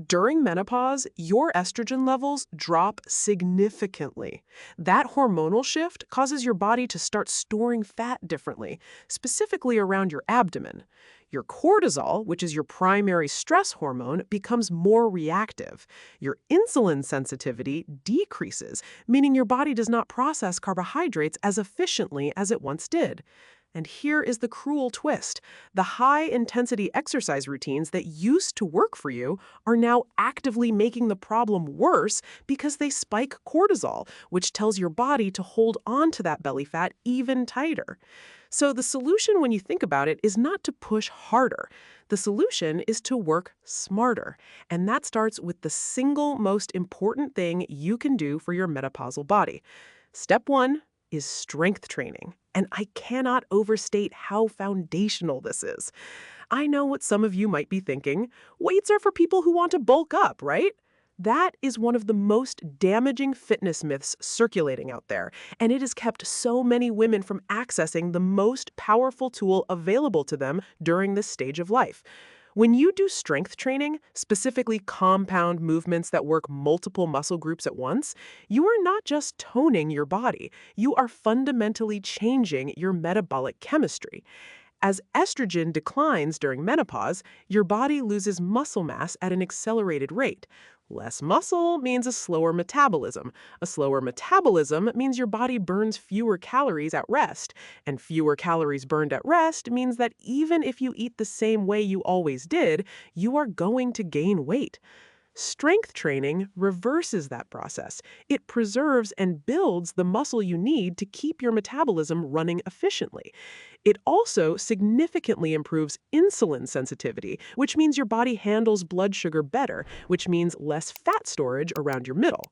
During menopause, your estrogen levels drop significantly. That hormonal shift causes your body to start storing fat differently, specifically around your abdomen. Your cortisol, which is your primary stress hormone, becomes more reactive. Your insulin sensitivity decreases, meaning your body does not process carbohydrates as efficiently as it once did. And here is the cruel twist. The high-intensity exercise routines that used to work for you are now actively making the problem worse because they spike cortisol, which tells your body to hold on to that belly fat even tighter. So the solution, when you think about it, is not to push harder. The solution is to work smarter. And that starts with the single most important thing you can do for your menopausal body. Step one is strength training. And I cannot overstate how foundational this is. I know what some of you might be thinking. Weights are for people who want to bulk up, right? That is one of the most damaging fitness myths circulating out there, and it has kept so many women from accessing the most powerful tool available to them during this stage of life. When you do strength training, specifically compound movements that work multiple muscle groups at once, you are not just toning your body, you are fundamentally changing your metabolic chemistry. As estrogen declines during menopause, your body loses muscle mass at an accelerated rate. Less muscle means a slower metabolism. A slower metabolism means your body burns fewer calories at rest. And fewer calories burned at rest means that even if you eat the same way you always did, you are going to gain weight. Strength training reverses that process. It preserves and builds the muscle you need to keep your metabolism running efficiently. It also significantly improves insulin sensitivity, which means your body handles blood sugar better, which means less fat storage around your middle.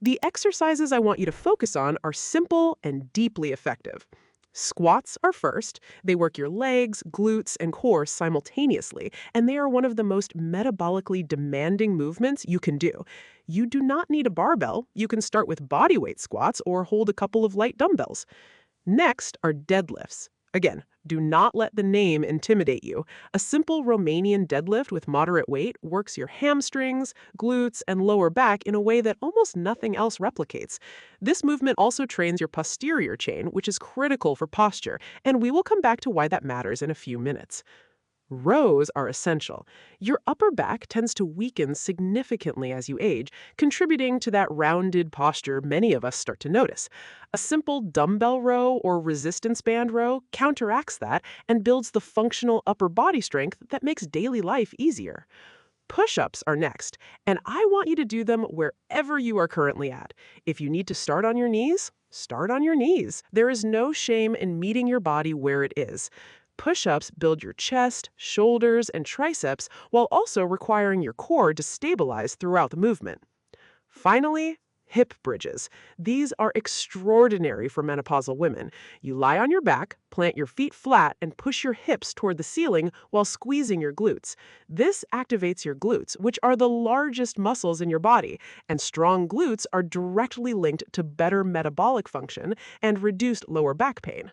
The exercises I want you to focus on are simple and deeply effective. Squats are first. They work your legs, glutes, and core simultaneously, and they are one of the most metabolically demanding movements you can do. You do not need a barbell. You can start with bodyweight squats or hold a couple of light dumbbells. Next are deadlifts. Again, do not let the name intimidate you. A simple Romanian deadlift with moderate weight works your hamstrings, glutes, and lower back in a way that almost nothing else replicates. This movement also trains your posterior chain, which is critical for posture, and we will come back to why that matters in a few minutes. Rows are essential. Your upper back tends to weaken significantly as you age, contributing to that rounded posture many of us start to notice. A simple dumbbell row or resistance band row counteracts that and builds the functional upper body strength that makes daily life easier. Push-ups are next, and I want you to do them wherever you are currently at. If you need to start on your knees, start on your knees. There is no shame in meeting your body where it is. Push-ups build your chest, shoulders, and triceps while also requiring your core to stabilize throughout the movement. Finally, hip bridges. These are extraordinary for menopausal women. You lie on your back, plant your feet flat, and push your hips toward the ceiling while squeezing your glutes. This activates your glutes, which are the largest muscles in your body, and strong glutes are directly linked to better metabolic function and reduced lower back pain.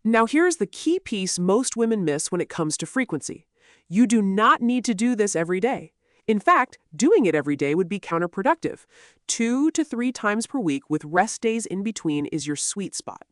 Now here's the key piece most women miss when it comes to frequency. You do not need to do this every day. In fact, doing it every day would be counterproductive. 2 to 3 times per week with rest days in between is your sweet spot.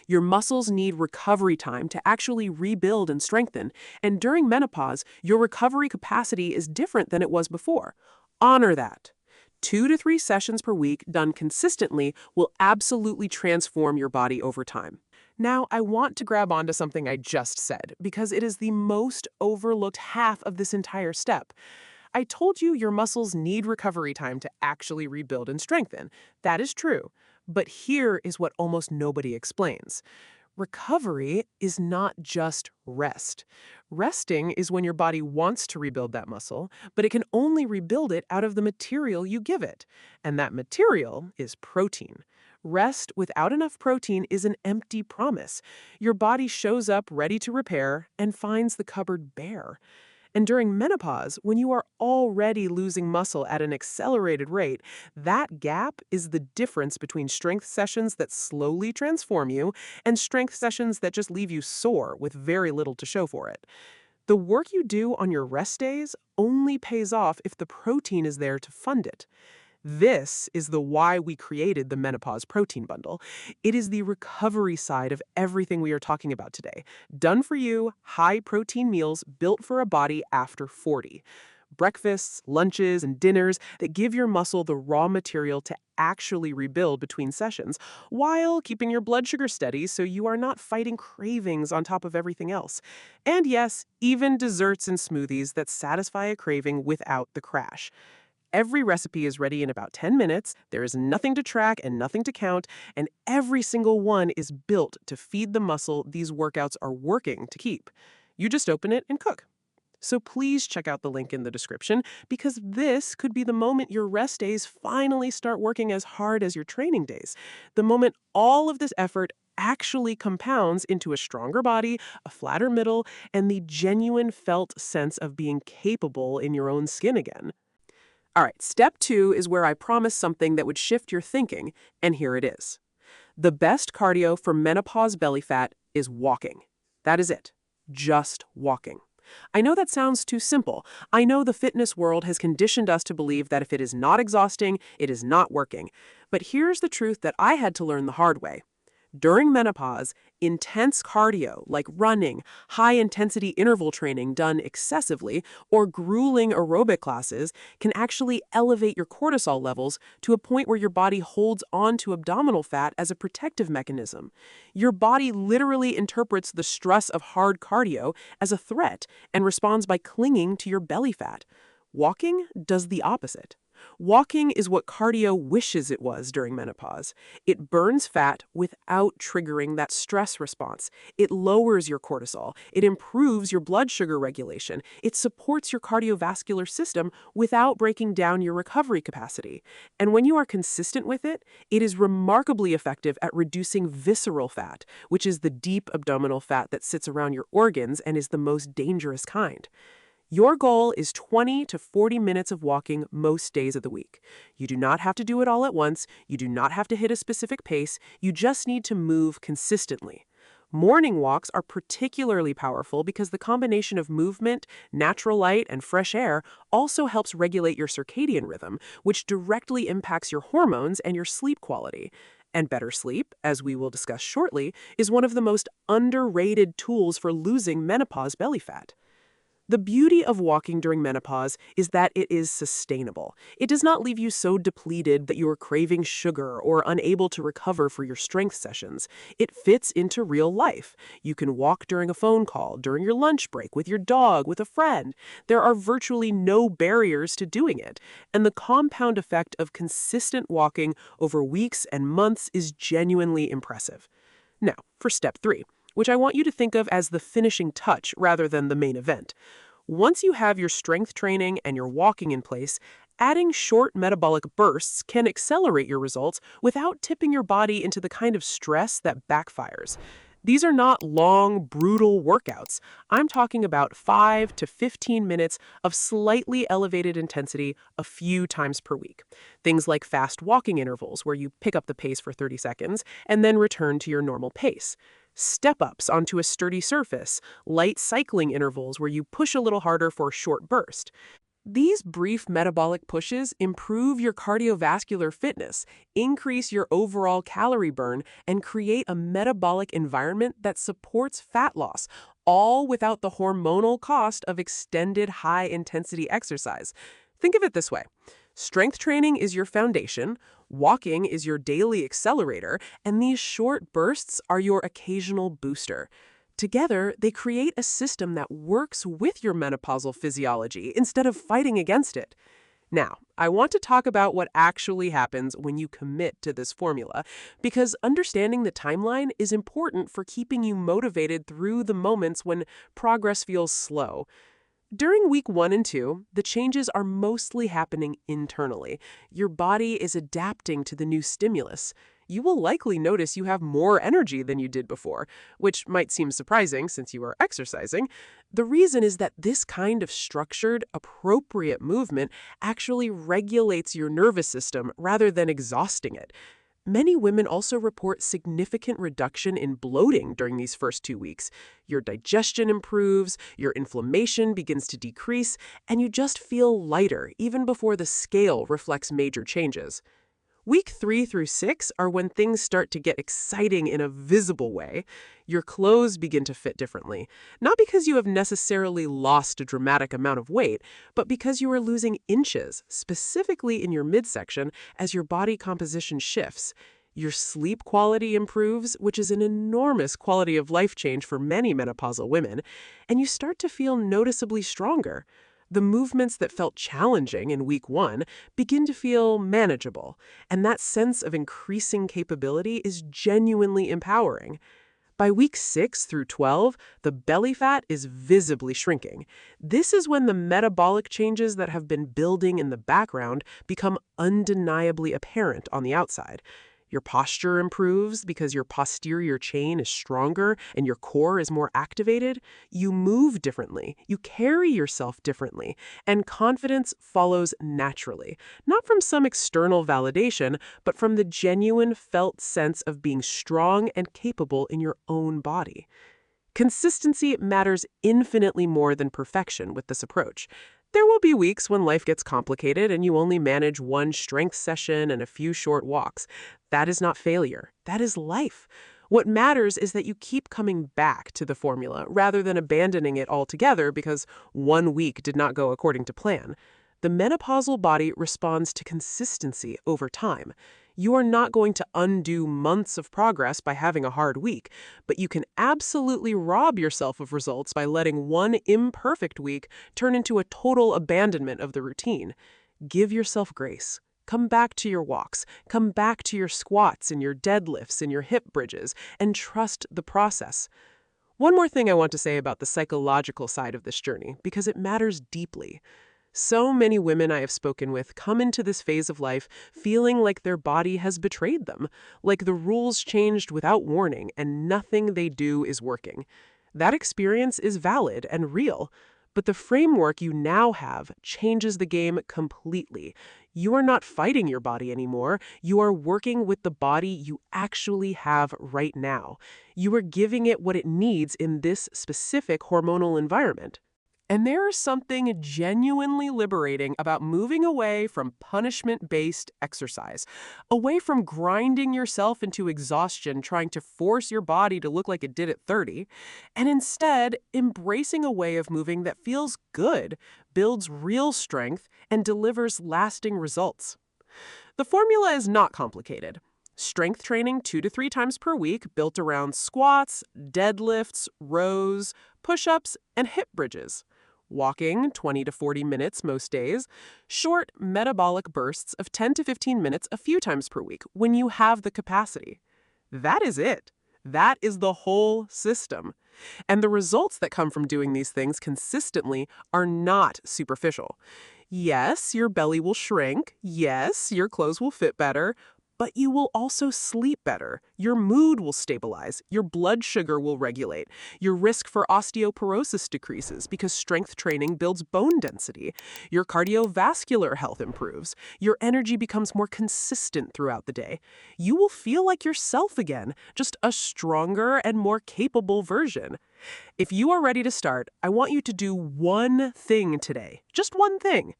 Your muscles need recovery time to actually rebuild and strengthen, and during menopause, your recovery capacity is different than it was before. Honor that. 2 to 3 sessions per week done consistently will absolutely transform your body over time. Now, I want to grab onto something I just said, because it is the most overlooked half of this entire step. I told you your muscles need recovery time to actually rebuild and strengthen. That is true. But here is what almost nobody explains. Recovery is not just rest. Resting is when your body wants to rebuild that muscle, but it can only rebuild it out of the material you give it. And that material is protein. Rest without enough protein is an empty promise. Your body shows up ready to repair and finds the cupboard bare. And during menopause, when you are already losing muscle at an accelerated rate, that gap is the difference between strength sessions that slowly transform you and strength sessions that just leave you sore with very little to show for it. The work you do on your rest days only pays off if the protein is there to fund it. This is the why we created the Menopause Protein Bundle. It is the recovery side of everything we are talking about today. Done for you, high-protein meals built for a body after 40. Breakfasts, lunches, and dinners that give your muscle the raw material to actually rebuild between sessions, while keeping your blood sugar steady so you are not fighting cravings on top of everything else. And yes, even desserts and smoothies that satisfy a craving without the crash. Every recipe is ready in about 10 minutes, there is nothing to track and nothing to count, and every single one is built to feed the muscle these workouts are working to keep. You just open it and cook. So please check out the link in the description, because this could be the moment your rest days finally start working as hard as your training days. The moment all of this effort actually compounds into a stronger body, a flatter middle, and the genuine felt sense of being capable in your own skin again. All right, step 2 is where I promised something that would shift your thinking, and here it is. The best cardio for menopause belly fat is walking. That is it. Just walking. I know that sounds too simple. I know the fitness world has conditioned us to believe that if it is not exhausting, it is not working. But here's the truth that I had to learn the hard way. During menopause, intense cardio like running, high-intensity interval training done excessively, or grueling aerobic classes can actually elevate your cortisol levels to a point where your body holds on to abdominal fat as a protective mechanism. Your body literally interprets the stress of hard cardio as a threat and responds by clinging to your belly fat. Walking does the opposite. Walking is what cardio wishes it was during menopause. It burns fat without triggering that stress response. It lowers your cortisol. It improves your blood sugar regulation. It supports your cardiovascular system without breaking down your recovery capacity. And when you are consistent with it, it is remarkably effective at reducing visceral fat, which is the deep abdominal fat that sits around your organs and is the most dangerous kind. Your goal is 20 to 40 minutes of walking most days of the week. You do not have to do it all at once. You do not have to hit a specific pace. You just need to move consistently. Morning walks are particularly powerful because the combination of movement, natural light, and fresh air also helps regulate your circadian rhythm, which directly impacts your hormones and your sleep quality. And better sleep, as we will discuss shortly, is one of the most underrated tools for losing menopause belly fat. The beauty of walking during menopause is that it is sustainable. It does not leave you so depleted that you are craving sugar or unable to recover for your strength sessions. It fits into real life. You can walk during a phone call, during your lunch break, with your dog, with a friend. There are virtually no barriers to doing it, and the compound effect of consistent walking over weeks and months is genuinely impressive. Now, for step 3. Which I want you to think of as the finishing touch rather than the main event. Once you have your strength training and your walking in place, adding short metabolic bursts can accelerate your results without tipping your body into the kind of stress that backfires. These are not long, brutal workouts. I'm talking about 5 to 15 minutes of slightly elevated intensity a few times per week. Things like fast walking intervals, where you pick up the pace for 30 seconds and then return to your normal pace. Step-ups onto a sturdy surface, light cycling intervals where you push a little harder for a short burst. These brief metabolic pushes improve your cardiovascular fitness, increase your overall calorie burn, and create a metabolic environment that supports fat loss, all without the hormonal cost of extended high-intensity exercise. Think of it this way. Strength training is your foundation, walking is your daily accelerator, and these short bursts are your occasional booster. Together, they create a system that works with your menopausal physiology instead of fighting against it. Now, I want to talk about what actually happens when you commit to this formula, because understanding the timeline is important for keeping you motivated through the moments when progress feels slow. During week 1 and 2, the changes are mostly happening internally. Your body is adapting to the new stimulus. You will likely notice you have more energy than you did before, which might seem surprising since you are exercising. The reason is that this kind of structured, appropriate movement actually regulates your nervous system rather than exhausting it. Many women also report significant reduction in bloating during these first 2 weeks. Your digestion improves, your inflammation begins to decrease, and you just feel lighter even before the scale reflects major changes. Week 3 through 6 are when things start to get exciting in a visible way. Your clothes begin to fit differently, not because you have necessarily lost a dramatic amount of weight, but because you are losing inches, specifically in your midsection, as your body composition shifts. Your sleep quality improves, which is an enormous quality of life change for many menopausal women, and you start to feel noticeably stronger. The movements that felt challenging in week 1 begin to feel manageable, and that sense of increasing capability is genuinely empowering. By week 6 through 12, the belly fat is visibly shrinking. This is when the metabolic changes that have been building in the background become undeniably apparent on the outside. Your posture improves because your posterior chain is stronger and your core is more activated. You move differently, you carry yourself differently, and confidence follows naturally. Not from some external validation, but from the genuine felt sense of being strong and capable in your own body. Consistency matters infinitely more than perfection with this approach. There will be weeks when life gets complicated and you only manage one strength session and a few short walks. That is not failure. That is life. What matters is that you keep coming back to the formula rather than abandoning it altogether because one week did not go according to plan. The menopausal body responds to consistency over time. You are not going to undo months of progress by having a hard week, but you can absolutely rob yourself of results by letting one imperfect week turn into a total abandonment of the routine. Give yourself grace. Come back to your walks. Come back to your squats and your deadlifts and your hip bridges, and trust the process. One more thing I want to say about the psychological side of this journey, because it matters deeply. So many women I have spoken with come into this phase of life feeling like their body has betrayed them, like the rules changed without warning and nothing they do is working. That experience is valid and real, but the framework you now have changes the game completely. You are not fighting your body anymore. You are working with the body you actually have right now. You are giving it what it needs in this specific hormonal environment. And there is something genuinely liberating about moving away from punishment-based exercise, away from grinding yourself into exhaustion trying to force your body to look like it did at 30, and instead embracing a way of moving that feels good, builds real strength, and delivers lasting results. The formula is not complicated. Strength training 2 to 3 times per week built around squats, deadlifts, rows, push-ups, and hip bridges. Walking 20 to 40 minutes most days, short metabolic bursts of 10 to 15 minutes a few times per week when you have the capacity. That is it. That is the whole system. And the results that come from doing these things consistently are not superficial. Yes, your belly will shrink. Yes, your clothes will fit better. But you will also sleep better. Your mood will stabilize. Your blood sugar will regulate. Your risk for osteoporosis decreases because strength training builds bone density. Your cardiovascular health improves. Your energy becomes more consistent throughout the day. You will feel like yourself again, just a stronger and more capable version. If you are ready to start, I want you to do one thing today. Just one thing.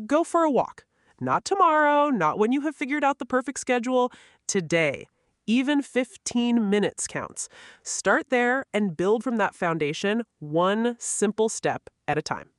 Go for a walk. Not tomorrow, not when you have figured out the perfect schedule. Today. Even 15 minutes counts. Start there and build from that foundation one simple step at a time.